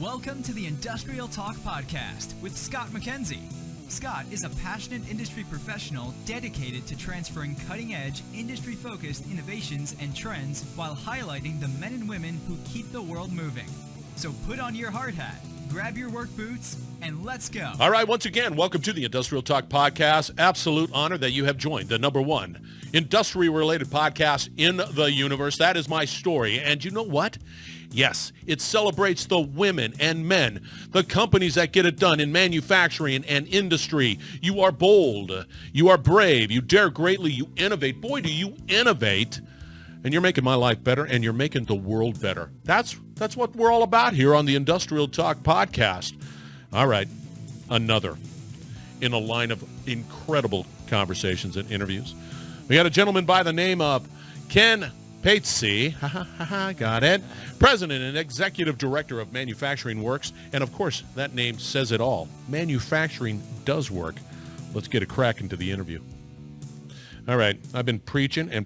Welcome to the Industrial Talk Podcast with Scott McKenzie. Scott is a passionate industry professional dedicated to transferring cutting-edge, industry-focused innovations and trends while highlighting the men and women who keep the world moving. So put on your hard hat, grab your work boots, and let's go. All right, once again, welcome to the Industrial Talk Podcast. Absolute honor that you have joined the number one industry-related podcast in the universe. That is my story. And you know what? Yes, it celebrates the women and men, the companies that get it done in manufacturing and industry. You are bold. You are brave. You dare greatly. You innovate. Boy, do you innovate. And you're making my life better, and you're making the world better. That's what we're all about here on the Industrial Talk Podcast. All right, another in a line of incredible conversations and interviews. We got a gentleman by the name of Ken Patsey, got it, President and Executive Director of Manufacturing Works, and of course, that name says it all. Manufacturing does work. Let's get a crack into the interview. All right, I've been preaching. There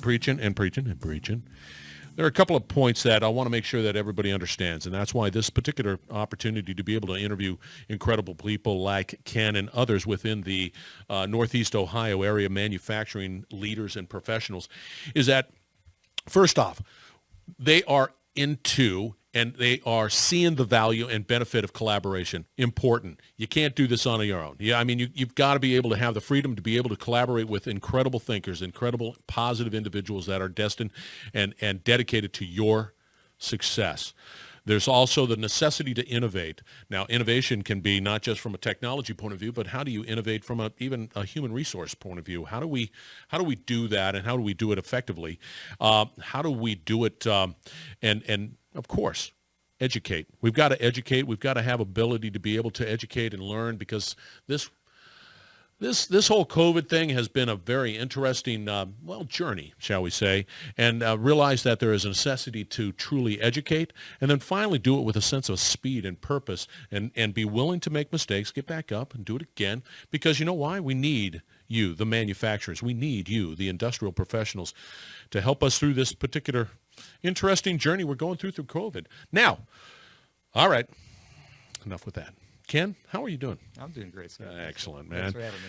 are a couple of points that I want to make sure that everybody understands, and that's why this particular opportunity to be able to interview incredible people like Ken and others within the Northeast Ohio area manufacturing leaders and professionals is that, first off, they are into and they are seeing the value and benefit of collaboration. Important. You can't do this on your own. Yeah, I mean, you've got to be able to have the freedom to be able to collaborate with incredible thinkers, incredible positive individuals that are destined and dedicated to your success. There's also the necessity to innovate. Now, innovation can be not just from a technology point of view, but how do you innovate from even a human resource point of view? How do we do that, and how do we do it effectively? How do we do it? And of course, educate. We've got to educate. We've got to have ability to be able to educate and learn, because this whole COVID thing has been a very interesting, journey, shall we say, and realize that there is a necessity to truly educate, and then finally do it with a sense of speed and purpose, and be willing to make mistakes, get back up, and do it again, because you know why? We need you, the manufacturers. We need you, the industrial professionals, to help us through this particular interesting journey we're going through COVID. Now, all right, enough with that. Ken, how are you doing? I'm doing great, Scott. Excellent, man. Thanks for having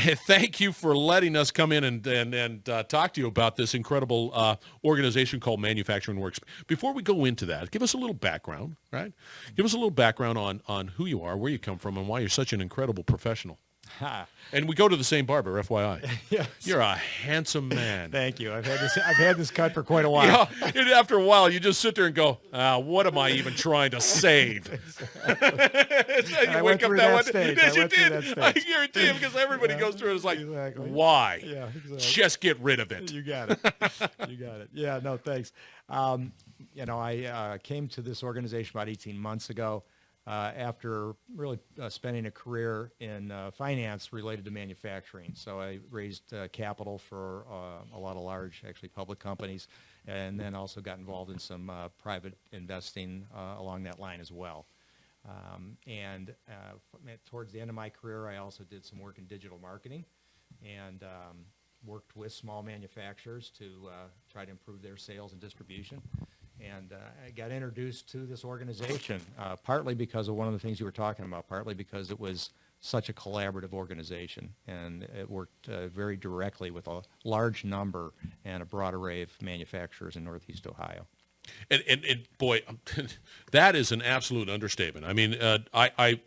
me. Thank you for letting us come in and talk to you about this incredible organization called Manufacturing Works. Before we go into that, give us a little background, right? Give us a little background on who you are, where you come from, and why you're such an incredible professional. And we go to the same barber, FYI. Yes. You're a handsome man. Thank you. I've had this cut for quite a while. Yeah, and after a while, you just sit there and go, what am I even trying to save? I went through that stage. Yes, you did. I guarantee you, because everybody goes through it. It's like, exactly. Why? Yeah, exactly. Just get rid of it. You got it. You got it. Yeah, no, thanks. I came to this organization about 18 months ago. After really spending a career in finance related to manufacturing. So I raised capital for a lot of large, actually public companies, and then also got involved in some private investing along that line as well. Towards the end of my career, I also did some work in digital marketing and worked with small manufacturers to try to improve their sales and distribution. And I got introduced to this organization partly because of one of the things you were talking about, partly because it was such a collaborative organization, and it worked very directly with a large number and a broad array of manufacturers in Northeast Ohio. And boy, that is an absolute understatement. I mean,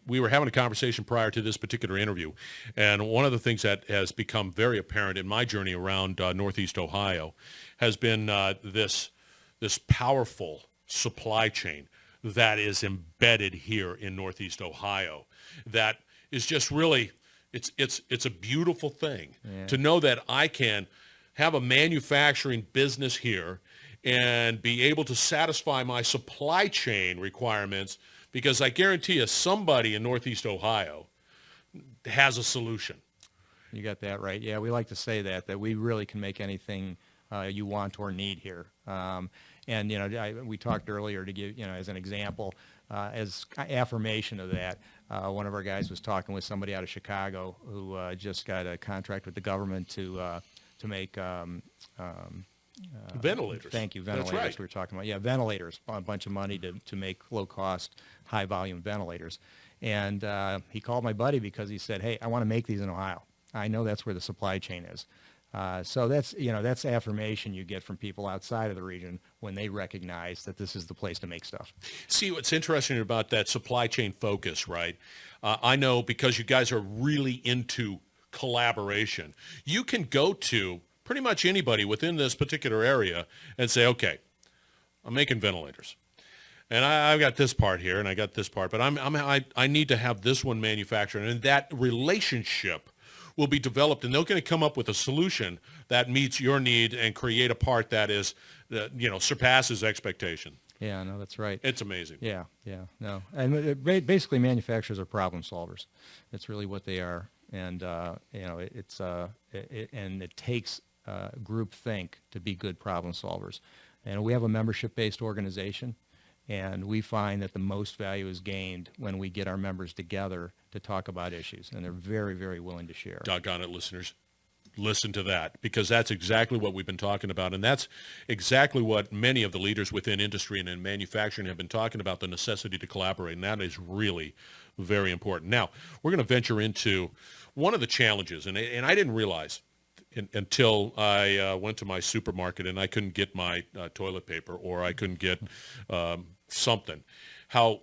we were having a conversation prior to this particular interview, and one of the things that has become very apparent in my journey around Northeast Ohio has been this powerful supply chain that is embedded here in Northeast Ohio that is just really, it's a beautiful thing to know that I can have a manufacturing business here and be able to satisfy my supply chain requirements, because I guarantee you somebody in Northeast Ohio has a solution. You got that right. Yeah, we like to say that we really can make anything you want or need here. We talked earlier to give, as an example, as affirmation of that, one of our guys was talking with somebody out of Chicago who just got a contract with the government to make Ventilators. Thank you, That's ventilators. right. We were talking about, ventilators, a bunch of money to make low-cost, high-volume ventilators. And he called my buddy because he said, hey, I want to make these in Ohio. I know that's where the supply chain is. So that's affirmation you get from people outside of the region when they recognize that this is the place to make stuff. See, what's interesting about that supply chain focus, right? I know because you guys are really into collaboration. You can go to pretty much anybody within this particular area and say, okay, I'm making ventilators. And I've got this part here, and I got this part, but I need to have this one manufactured. And that relationship will be developed, and they're going to come up with a solution that meets your need and create a part that is, surpasses expectation. Yeah, no, that's right. It's amazing. Yeah, no. And basically manufacturers are problem solvers. That's really what they are. And, it takes group think to be good problem solvers. And we have a membership-based organization, and we find that the most value is gained when we get our members together to talk about issues, and they're very, very willing to share. Doggone it, listeners. Listen to that, because that's exactly what we've been talking about, and that's exactly what many of the leaders within industry and in manufacturing have been talking about, the necessity to collaborate, and that is really very important. Now, we're going to venture into one of the challenges, and I didn't realize until I went to my supermarket and I couldn't get my toilet paper, or I couldn't get something, how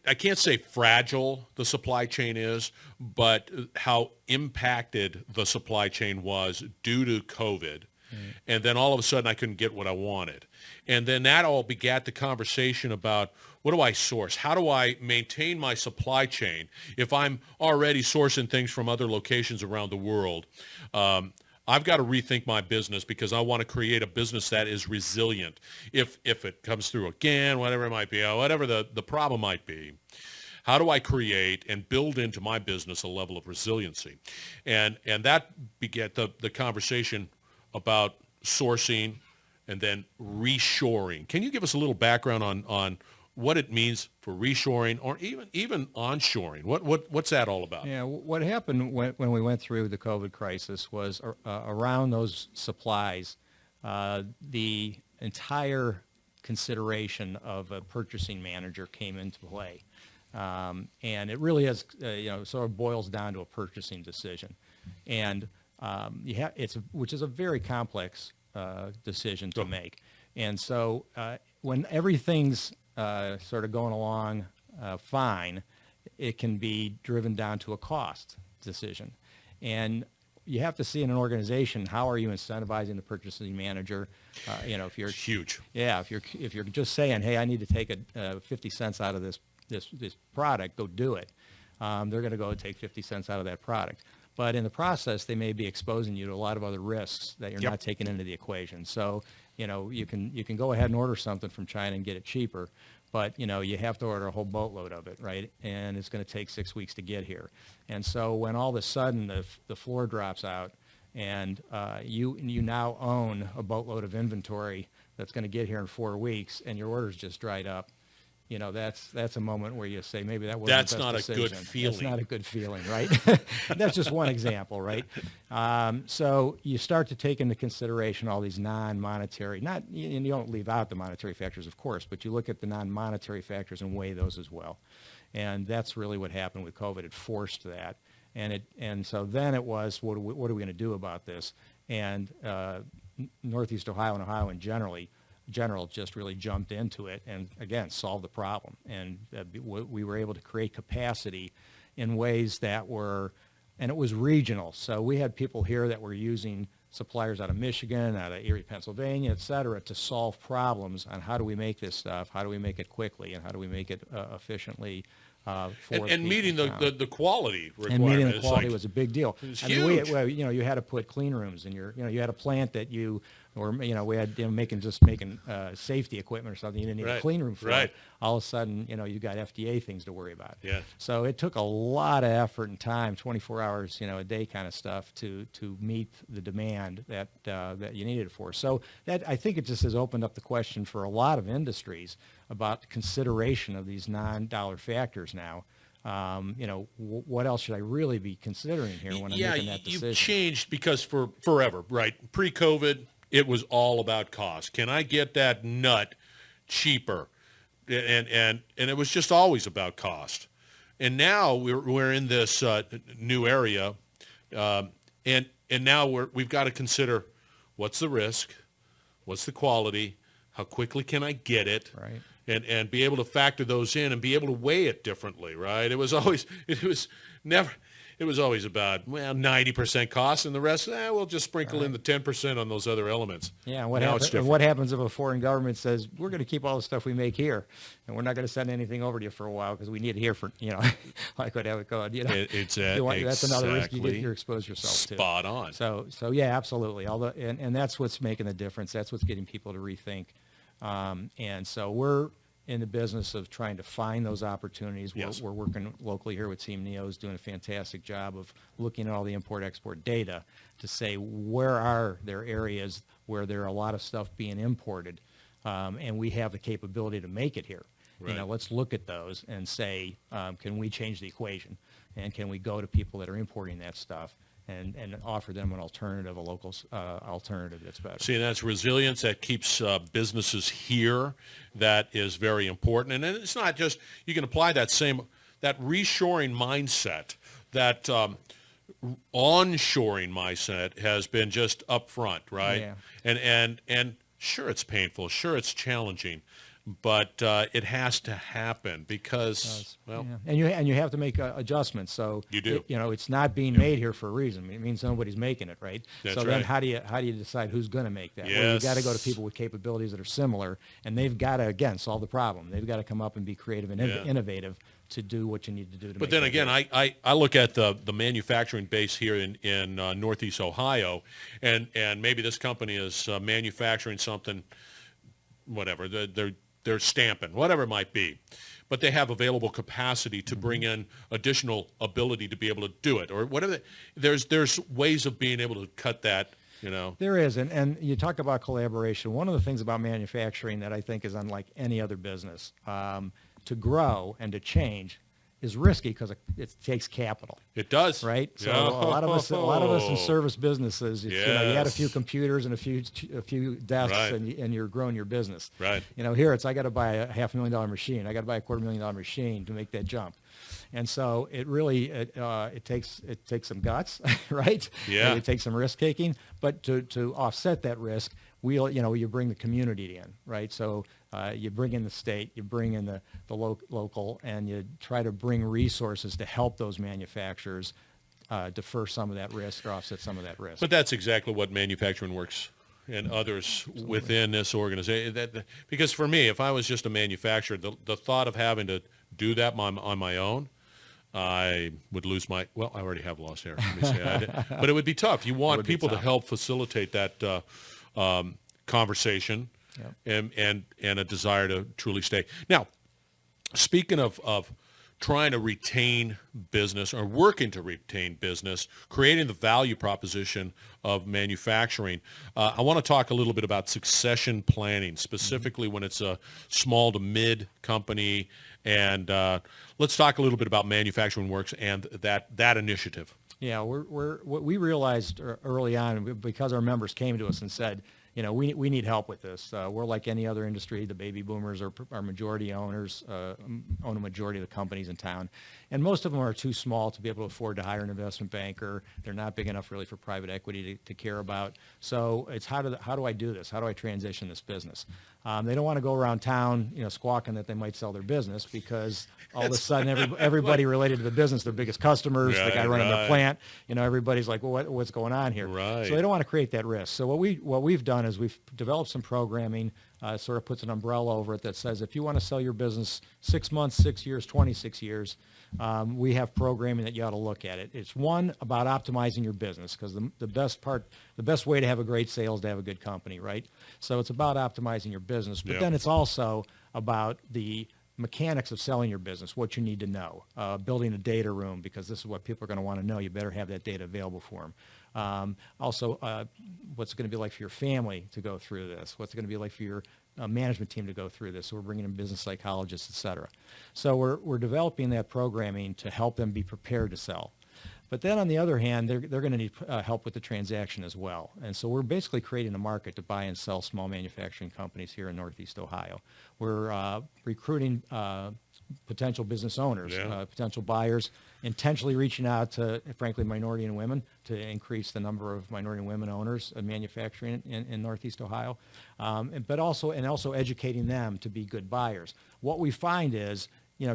I can't say fragile the supply chain is, but how impacted the supply chain was due to COVID. And then all of a sudden I couldn't get what I wanted. And then that all begat the conversation about, what do I source? How do I maintain my supply chain if I'm already sourcing things from other locations around the world? I've got to rethink my business because I want to create a business that is resilient. If it comes through again, whatever it might be, whatever the problem might be, how do I create and build into my business a level of resiliency? And that begat the conversation about sourcing and then reshoring. Can you give us a little background on what it means for reshoring or even onshoring? What's that all about? Yeah, what happened when we went through the COVID crisis was around those supplies, the entire consideration of a purchasing manager came into play. And it really is, sort of boils down to a purchasing decision. And which is a very complex decision to make. And so when everything's sort of going along fine, it can be driven down to a cost decision. And you have to see in an organization, how are you incentivizing the purchasing manager? If you're huge. Yeah, if you're just saying, hey, I need to take 50 cents out of this product, go do it. They're going to go take 50 cents out of that product. But in the process, they may be exposing you to a lot of other risks that you're not taking into the equation. So, you can go ahead and order something from China and get it cheaper, but, you have to order a whole boatload of it, right? And it's going to take 6 weeks to get here. And so when all of a sudden the floor drops out and you now own a boatload of inventory that's going to get here in 4 weeks and your order's just dried up, that's a moment where you say, maybe that wasn't the best decision. That's not a good feeling. That's not a good feeling, right? That's just one example, right? So you start to take into consideration all these non-monetary, and you don't leave out the monetary factors, of course, but you look at the non-monetary factors and weigh those as well. And that's really what happened with COVID. It forced that. And so then it was, what are we going to do about this? And Northeast Ohio and Ohio in general just really jumped into it and, again, solved the problem. And we were able to create capacity in ways that were, and it was regional. So we had people here that were using suppliers out of Michigan, out of Erie, Pennsylvania, et cetera, to solve problems on how do we make this stuff, how do we make it quickly, and how do we make it efficiently and meeting the quality requirement. And meeting the quality was a big deal. It's huge. huge. You had to put clean rooms in you had a plant that we had making safety equipment or something. You didn't need a clean room for it. All of a sudden, you got FDA things to worry about. Yeah. So it took a lot of effort and time, 24 hours, a day kind of stuff to meet the demand that you needed it for. So that, I think it just has opened up the question for a lot of industries about consideration of these non-dollar factors now. What else should I really be considering here when I'm making that decision? You've changed because for forever, right? Pre-COVID, it was all about cost. Can I get that nut cheaper? And it was just always about cost. And now we're in this new area, and now we've got to consider what's the risk, what's the quality, how quickly can I get it, Right. and be able to factor those in and be able to weigh it differently, right? It was always about, well, 90% cost, and the rest, we'll just sprinkle in the 10% on those other elements. Yeah, Now it's and different. what happens if a foreign government says, we're going to keep all the stuff we make here, and we're not going to send anything over to you for a while because we need it here for, like what Evan called, It's that's another risk exactly you expose yourself to. spot on. So yeah, absolutely. And that's what's making the difference. That's what's getting people to rethink. And so we're in the business of trying to find those opportunities. Yes. We're working locally here with Team Neo's doing a fantastic job of looking at all the import-export data to say where are there areas where there are a lot of stuff being imported, and we have the capability to make it here. Right. Let's look at those and say, can we change the equation? And can we go to people that are importing that stuff and offer them an alternative, a local alternative that's better? See, that's resilience that keeps businesses here. That is very important. And it's not just, you can apply that reshoring mindset, that onshoring mindset has been just upfront, right? Yeah. And sure, it's painful. Sure, it's challenging. But it has to happen because, well, yeah. And you have to make adjustments. So you do. It's not being made here for a reason. It means nobody's making it, right? That's so right. then how do you decide who's going to make that? Yes. Well, you got to go to people with capabilities that are similar, and they've got to again solve the problem. They've got to come up and be creative and innovative to do what you need to do. But then again, I look at the manufacturing base here in Northeast Ohio, and maybe this company is manufacturing something, whatever they're stamping, whatever it might be, but they have available capacity to bring in additional ability to be able to do it, or whatever. There's ways of being able to cut that. There is, and you talk about collaboration. One of the things about manufacturing that I think is unlike any other business, to grow and to change is risky because it takes capital. It does, right? So a lot of us in service businesses, you had a few computers and a few desks, right. and you're growing your business. Right. Here I got to buy a $500,000 machine. I got to buy a $250,000 machine to make that jump. And so it really it takes some guts, right? Yeah. It takes some risk taking, but to offset that risk, you bring the community in, right? So you bring in the state, you bring in the local, and you try to bring resources to help those manufacturers defer some of that risk or offset some of that risk. But that's exactly what Manufacturing Works and others within this organization. Because for me, if I was just a manufacturer, the thought of having to do that on my own, I would lose I already have lost hair. Let me say but it would be tough. You want people to help facilitate that conversation. Yep. and a desire to truly stay. Now, speaking of trying to retain business or working to retain business, creating the value proposition of manufacturing, I want to talk a little bit about succession planning, specifically when it's a small to mid company. And let's talk a little bit about Manufacturing Works and that initiative. Yeah, what we realized early on, because our members came to us and said, we need help with this. We're like any other industry. The baby boomers are majority owners, own a majority of the companies in town. And most of them are too small to be able to afford to hire an investment banker. They're not big enough really for private equity to care about. So it's how do I do this? How do I transition this business? They don't want to go around town, squawking that they might sell their business because all of a sudden everybody related to the business, their biggest customers, the guy running the plant, everybody's like, well, what's going on here? Right. So they don't want to create that risk. So what we've done is we've developed some programming, sort of puts an umbrella over it that says if you want to sell your business 6 months, 6 years, 26 years, we have programming that you ought to look at it. It's one about optimizing your business because the best way to have a great sale is to have a good company, right? So it's about optimizing your business, but then it's also about the mechanics of selling your business, what you need to know, building a data room because this is what people are going to want to know. You better have that data available for them. Also, what's it going to be like for your family to go through this? What's it going to be like for your management team to go through this? So we're bringing in business psychologists, et cetera. So we're developing that programming to help them be prepared to sell. But then on the other hand, they're going to need help with the transaction as well. And so we're basically creating a market to buy and sell small manufacturing companies here in Northeast Ohio. We're recruiting potential business owners, potential buyers, intentionally reaching out to, frankly, minority and women to increase the number of minority and women owners of manufacturing in Northeast Ohio, but also educating them to be good buyers. What we find is,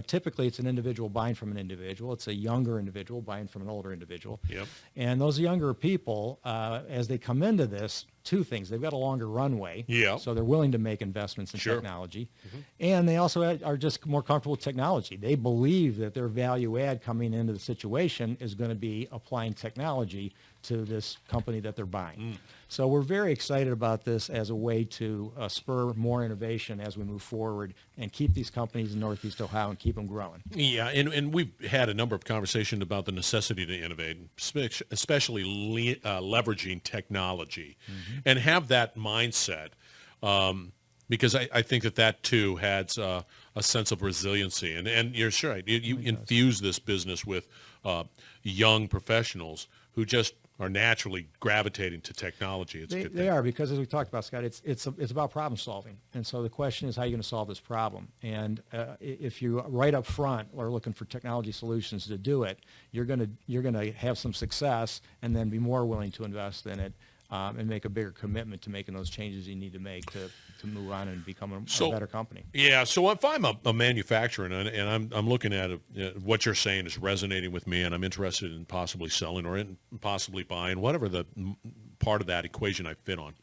typically it's an individual buying from an individual. It's a younger individual buying from an older individual. Yep. And those younger people, as they come into this, two things. They've got a longer runway, so they're willing to make investments in technology. And they also are just more comfortable with technology. They believe that their value add coming into the situation is going to be applying technology to this company that they're buying. So we're very excited about this as a way to spur more innovation as we move forward and keep these companies in Northeast Ohio and keep them growing. Yeah, and we've had a number of conversations about the necessity to innovate, especially leveraging technology, and have that mindset, because I think that too adds a sense of resiliency. And you're right, you infuse this business with young professionals who just are naturally gravitating to technology. It's a good thing. They are, because as we talked about, Scott, it's about problem solving. And so the question is, how are you going to solve this problem? And if you right up front are looking for technology solutions to do it, you're going to have some success and then be more willing to invest in it and make a bigger commitment to making those changes you need to make to move on and become a better company. Yeah, so if I'm a manufacturer and I'm looking at what you're saying is resonating with me, and I'm interested in possibly selling or in possibly buying, whatever the part of that equation I fit on,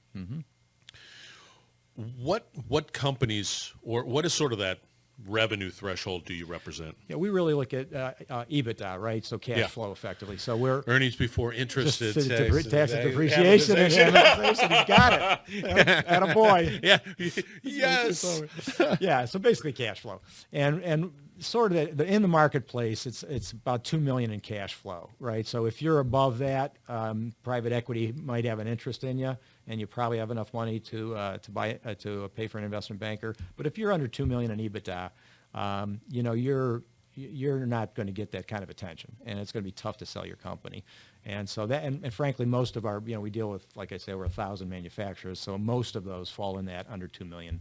what companies, or what is sort of that revenue threshold do you represent? Yeah, we really look at EBITDA, right? So cash flow effectively. So we're earnings before interest, tax and depreciation and amortization. He's got it. Attaboy. Yeah. Yes. Yeah. So basically cash flow, and sort of in the marketplace, it's about $2 million in cash flow, right? So if you're above that, private equity might have an interest in you, and you probably have enough money to pay for an investment banker. But if you're under $2 million in EBITDA, you're not going to get that kind of attention, and it's going to be tough to sell your company. And so that, and frankly, most of our, we deal with, like I say, over 1,000 manufacturers, so most of those fall in that under $2 million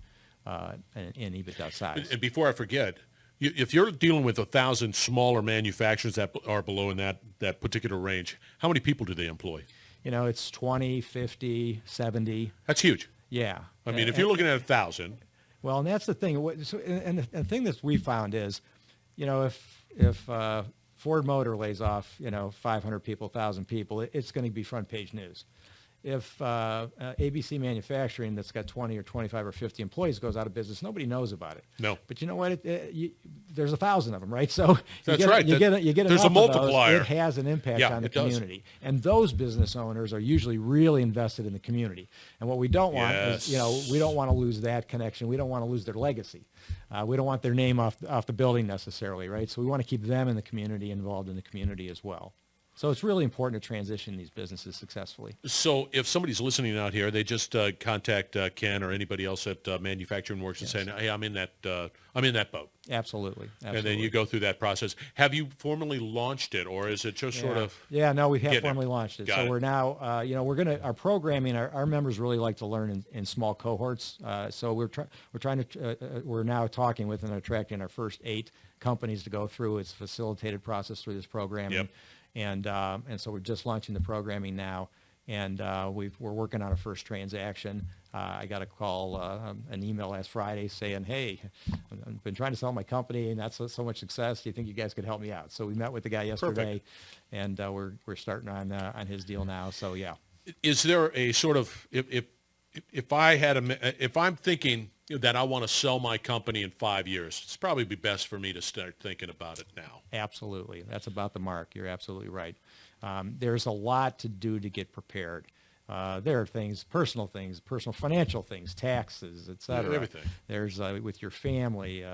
in EBITDA size. And before I forget, if you're dealing with 1,000 smaller manufacturers that are below in that particular range, how many people do they employ? It's 20, 50, 70. That's huge. Yeah. I mean, if you're looking at 1,000. Well, and that's the thing. And the thing that we found is, if Ford Motor lays off, 500 people, 1,000 people, it's going to be front page news. If ABC Manufacturing, that's got 20 or 25 or 50 employees, goes out of business, nobody knows about it. No. But you know what? There's 1,000 of them, right? So that's right. You get there's a multiplier. It has an impact on the community, and those business owners are usually really invested in the community. And what we don't want is, we don't want to lose that connection. We don't want to lose their legacy. We don't want their name off the building necessarily, right? So we want to keep them in the community, involved in the community as well. So it's really important to transition these businesses successfully. So if somebody's listening out here, they just contact Ken or anybody else at Manufacturing Works and say, "Hey, I'm in that boat." Absolutely. And then you go through that process. Have you formally launched it, or is it just sort of? Yeah, no, we have formally launched it. Got it. We're now, our programming. Our members really like to learn in small cohorts. So we're now talking with and attracting our first 8 companies to go through its facilitated process through this programming. Yep. And so we're just launching the programming now, and we're working on a first transaction. I got a call, an email last Friday saying, "Hey, I've been trying to sell my company and not so much success. Do you think you guys could help me out?" So we met with the guy yesterday. Perfect. And we're starting on his deal now. So yeah. Is there a sort of if I'm thinking that I want to sell my company in 5 years, it's probably be best for me to start thinking about it now. Absolutely. That's about the mark. You're absolutely right. There's a lot to do to get prepared. There are personal financial things, taxes, et cetera. Everything. There's with your family.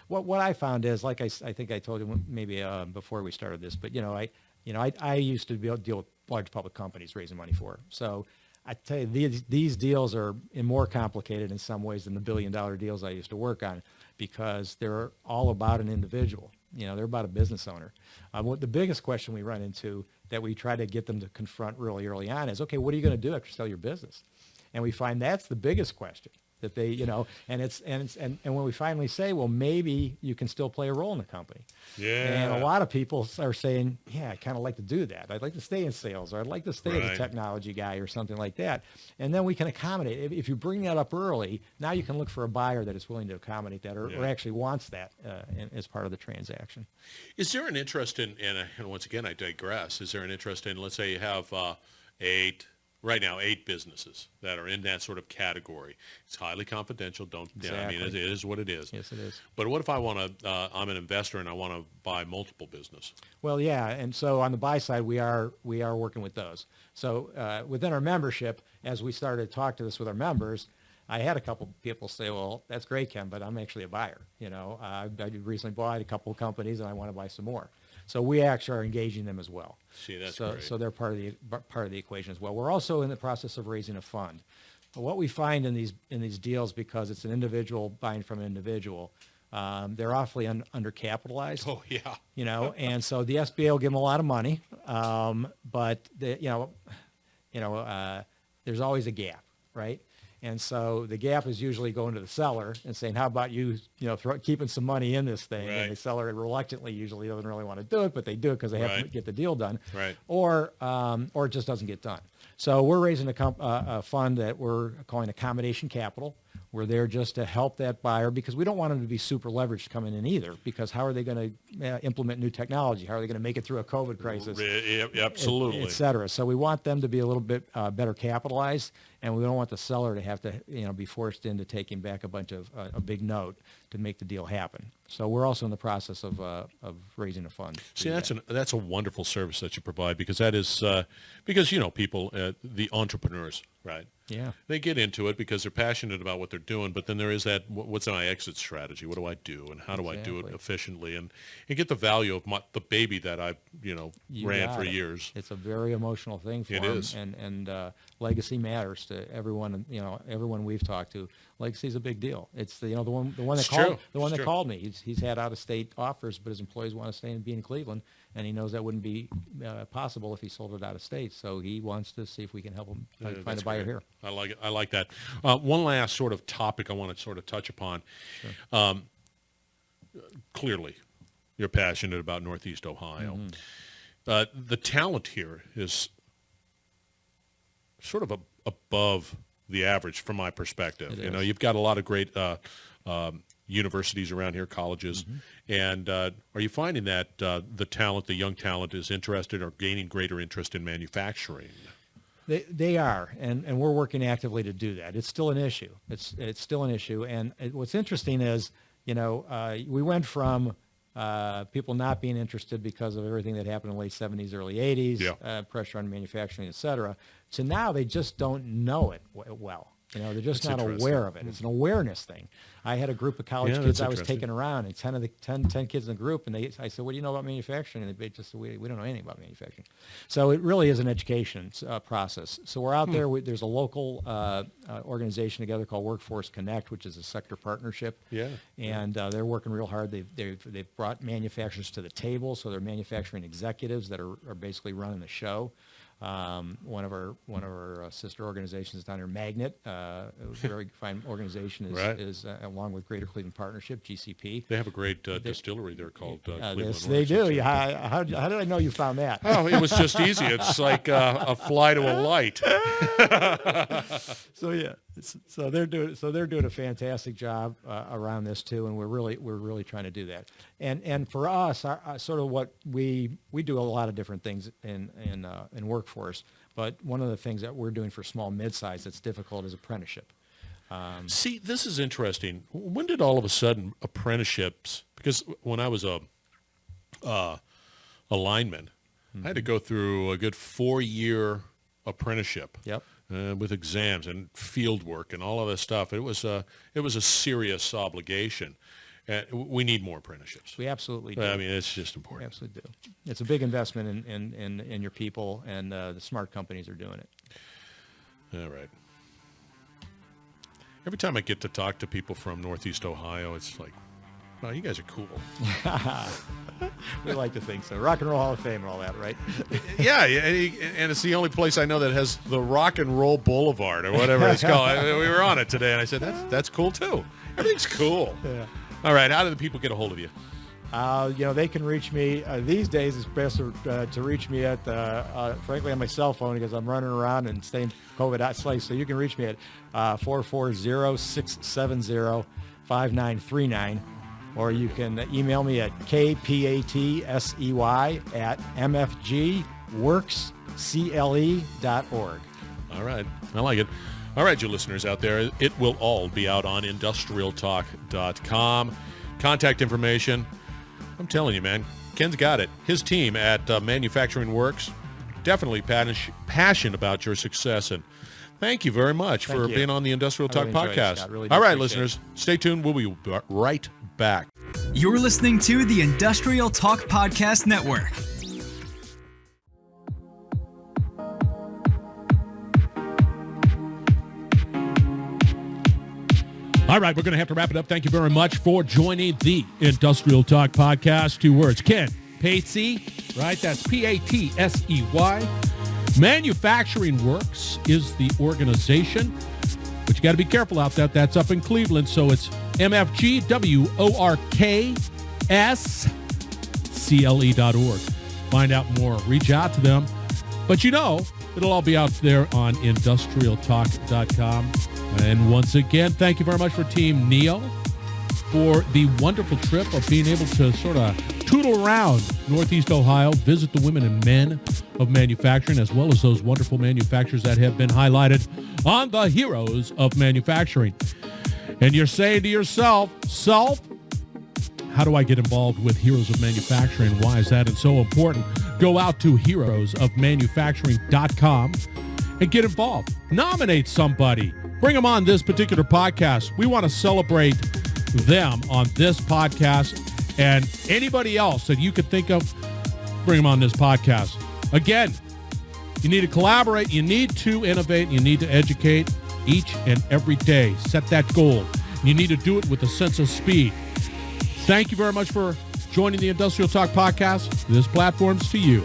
What I found is, like I think I told you maybe before we started this, but I used to deal with large public companies raising money for. So I tell you, these deals are more complicated in some ways than the $1 billion deals I used to work on, because they're all about an individual. They're about a business owner. What the biggest question we run into that we try to get them to confront really early on is, okay, what are you going to do after you sell your business? And we find that's the biggest question that they, and when we finally say, well, maybe you can still play a role in the company. Yeah. And a lot of people are saying, yeah, I kind of like to do that. I'd like to stay in sales, or I'd like to stay as a technology guy or something like that. And then we can accommodate. If you bring that up early, now you can look for a buyer that is willing to accommodate that or actually wants that as part of the transaction. Is there an interest in, and once again, I digress, is there an interest in, let's say you have right now, 8 businesses that are in that sort of category. It's highly confidential. Exactly. It is what it is. Yes, it is. But what if I want to, I'm an investor and I want to buy multiple business? Well, yeah, and so on the buy side, we are working with those. So within our membership, as we started to talk to this with our members, I had a couple people say, well, that's great, Ken, but I'm actually a buyer. I recently bought a couple of companies and I want to buy some more. So we actually are engaging them as well. See, that's great. great. So they're part of the equation as well. We're also in the process of raising a fund. But what we find in these deals, because it's an individual buying from an individual, they're awfully undercapitalized. Oh yeah. And so the SBA will give them a lot of money, but there's always a gap, right? And so the gap is usually going to the seller and saying, how about you, keeping some money in this thing? Right. And the seller reluctantly usually doesn't really want to do it, but they do it because they have to get the deal done. Right. Or it just doesn't get done. So we're raising a fund that we're calling Accommodation Capital. We're there just to help that buyer because we don't want them to be super leveraged coming in either, because how are they going to implement new technology? How are they going to make it through a COVID crisis? Absolutely. Et cetera. So we want them to be a little bit better capitalized, and we don't want the seller to have to be forced into taking back a big note to make the deal happen. So we're also in the process of raising a fund. See, that's a wonderful service that you provide, because that is because people, the entrepreneurs, right? Yeah. They get into it because they're passionate about what they're doing, but then there is that, what's my exit strategy? What do I do, and how do I do it efficiently, and get the value of the baby that I ran for years. It's a very emotional thing for them. It is. And legacy matters to everyone. Everyone we've talked to. Legacy is a big deal. It's the one that called me. He's had out of state offers, but his employees want to stay and be in Cleveland, and he knows that wouldn't be possible if he sold it out of state. So he wants to see if we can help him find a buyer here. I like it. I like that. One last sort of topic I want to sort of touch upon. Sure. Clearly, you're passionate about Northeast Ohio. Mm-hmm. The talent here is sort of above the average from my perspective. You've got a lot of great universities around here, colleges, mm-hmm. and are you finding that the young talent is interested or gaining greater interest in manufacturing? They are, and we're working actively to do that. It's still an issue. It's still an issue, and what's interesting is, we went from people not being interested because of everything that happened in the late 70s, early 80s, pressure on manufacturing, et cetera, to now they just don't know it well. They're just not aware of it. It's an awareness thing. I had a group of college kids I was taking around, and 10 kids in the group, and I said, what do you know about manufacturing? And they just said, we don't know anything about manufacturing. So it really is an education process. So we're out there. There's a local organization together called Workforce Connect, which is a sector partnership. Yeah. And they're working real hard. They've brought manufacturers to the table, so they're manufacturing executives that are basically running the show. One of our sister organizations down here, Magnet, a very fine organization, is along with Greater Cleveland Partnership, GCP. They have a great distillery there called Cleveland. Yes, they do. How did I know you found that? Oh, it was just easy. It's like a fly to a light. So they're doing a fantastic job around this too, and we're really trying to do that. And for us, sort of what we do a lot of different things in workforce, but one of the things that we're doing for small mid-size that's difficult is apprenticeship. See, this is interesting. When did all of a sudden apprenticeships? Because when I was a lineman, I had to go through a good 4-year apprenticeship. Yep. With exams and field work and all of this stuff. It was a serious obligation. We need more apprenticeships. We absolutely do. I mean, it's just important. We absolutely do. It's a big investment in your people, and the smart companies are doing it. All right. Every time I get to talk to people from Northeast Ohio, it's like, Wow, you guys are cool. We like to think so. Rock and Roll Hall of Fame and all that, right? Yeah, and it's the only place I know that has the Rock and Roll Boulevard or whatever it's called. We were on it today, and I said, that's cool, too. Everything's cool. Yeah. All right, how do the people get a hold of you? They can reach me. These days, it's best to reach me at, frankly, on my cell phone because I'm running around and staying COVID safe. So you can reach me at 440-670-5939. Or you can email me at kpatsey@mfgworkscle.org. All right. I like it. All right, you listeners out there, it will all be out on industrialtalk.com. Contact information. I'm telling you, man, Ken's got it. His team at Manufacturing Works, definitely passionate about your success. And thank you very much for being on the Industrial Talk podcast. Really all right, listeners, stay tuned. We'll be right back. You're listening to the Industrial Talk Podcast Network. All right, we're going to have to wrap it up. Thank you very much for joining the Industrial Talk podcast. 2 words. Ken Patsey, right? That's Patsey. Manufacturing Works is the organization, but you got to be careful out there. That's up in Cleveland, so it's MFGWORKSCLE.org. Find out more. Reach out to them. But it'll all be out there on industrialtalk.com. And once again, thank you very much for Team Neo for the wonderful trip of being able to sort of tootle around Northeast Ohio, visit the women and men of manufacturing, as well as those wonderful manufacturers that have been highlighted on the Heroes of Manufacturing. And you're saying to yourself, how do I get involved with Heroes of Manufacturing? Why is that so important? Go out to heroesofmanufacturing.com and get involved. Nominate somebody. Bring them on this particular podcast. We want to celebrate them on this podcast, and anybody else that you could think of, bring them on this podcast. Again, you need to collaborate, you need to innovate, you need to educate each and every day. Set that goal. You need to do it with a sense of speed. Thank you very much for joining the Industrial Talk podcast. This platform's to you.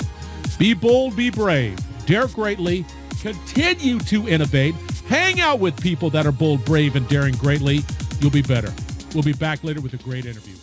Be bold, be brave, dare greatly, continue to innovate. Hang out with people that are bold, brave, and daring greatly. You'll be better. We'll be back later with a great interview.